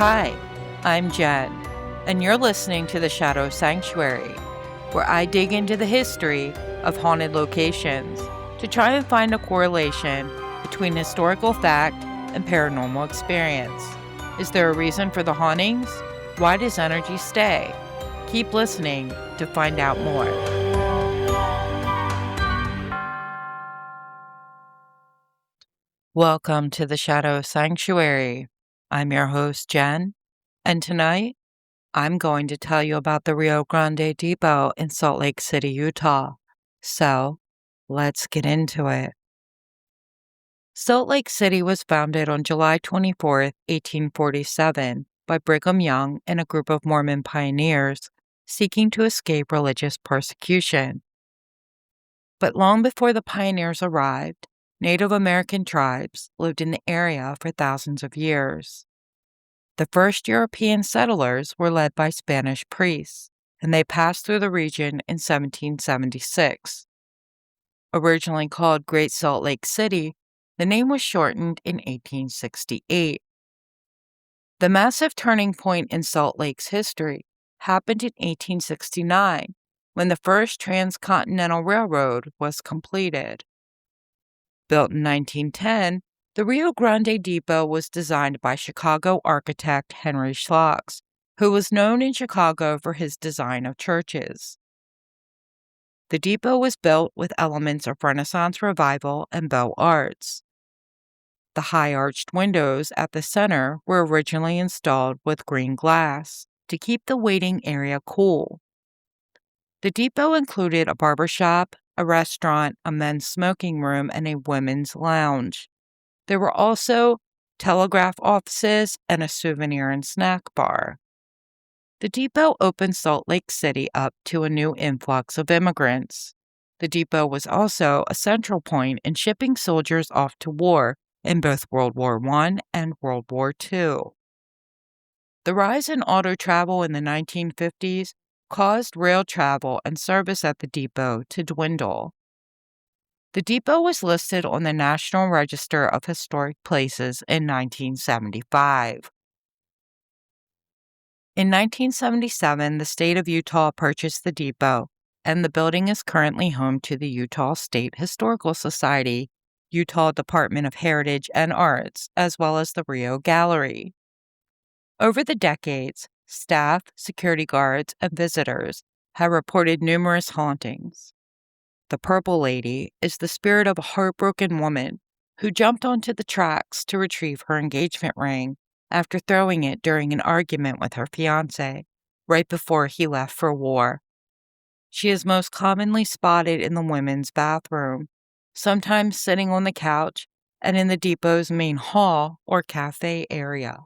Hi, I'm Jen, and you're listening to The Shadow Sanctuary, where I dig into the history of haunted locations to try and find a correlation between historical fact and paranormal experience. Is there a reason for the hauntings? Why does energy stay? Keep listening to find out more. Welcome to The Shadow Sanctuary. I'm your host, Jen, and tonight I'm going to tell you about the Rio Grande Depot in Salt Lake City, Utah. So, let's get into it. Salt Lake City was founded on July 24, 1847, by Brigham Young and a group of Mormon pioneers seeking to escape religious persecution. But long before the pioneers arrived, Native American tribes lived in the area for thousands of years. The first European settlers were led by Spanish priests, and they passed through the region in 1776. Originally called Great Salt Lake City, the name was shortened in 1868. The massive turning point in Salt Lake's history happened in 1869, when the first transcontinental railroad was completed. Built in 1910, the Rio Grande Depot was designed by Chicago architect Henry Schlox, who was known in Chicago for his design of churches. The depot was built with elements of Renaissance Revival and Beaux Arts. The high arched windows at the center were originally installed with green glass to keep the waiting area cool. The depot included a barber shop, a restaurant, a men's smoking room, and a women's lounge. There were also telegraph offices and a souvenir and snack bar. The depot opened Salt Lake City up to a new influx of immigrants. The depot was also a central point in shipping soldiers off to war in both World War I and World War II. The rise in auto travel in the 1950s caused rail travel and service at the depot to dwindle. The depot was listed on the National Register of Historic Places in 1975. In 1977, the state of Utah purchased the depot, and the building is currently home to the Utah State Historical Society, Utah Department of Heritage and Arts, as well as the Rio Gallery. Over the decades, staff, security guards, and visitors have reported numerous hauntings. The Purple Lady is the spirit of a heartbroken woman who jumped onto the tracks to retrieve her engagement ring after throwing it during an argument with her fiancé right before he left for war. She is most commonly spotted in the women's bathroom, sometimes sitting on the couch and in the depot's main hall or cafe area.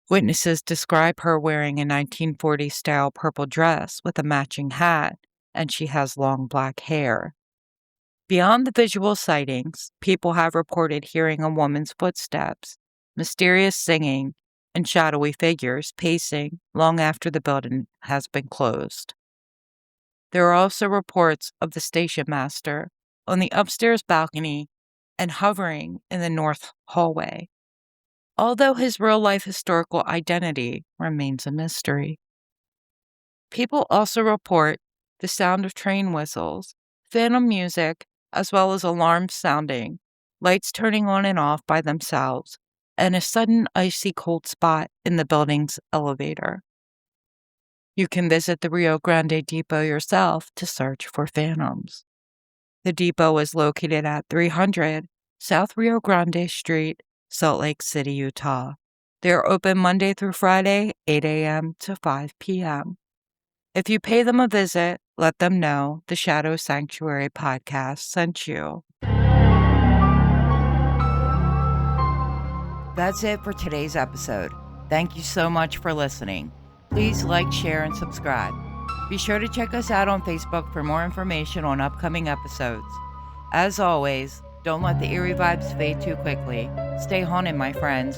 Witnesses describe her wearing a 1940s-style purple dress with a matching hat, and she has long black hair. Beyond the visual sightings, people have reported hearing a woman's footsteps, mysterious singing, and shadowy figures pacing long after the building has been closed. There are also reports of the station master on the upstairs balcony and hovering in the north hallway, although his real-life historical identity remains a mystery. People also report the sound of train whistles, phantom music, as well as alarms sounding, lights turning on and off by themselves, and a sudden icy cold spot in the building's elevator. You can visit the Rio Grande Depot yourself to search for phantoms. The depot is located at 300 South Rio Grande Street, Salt Lake City, Utah. They are open Monday through Friday, 8 a.m. to 5 p.m. If you pay them a visit, let them know the Shadow Sanctuary podcast sent you. That's it for today's episode. Thank you so much for listening. Please like, share, and subscribe. Be sure to check us out on Facebook for more information on upcoming episodes. As always, don't let the eerie vibes fade too quickly. Stay haunted, my friends.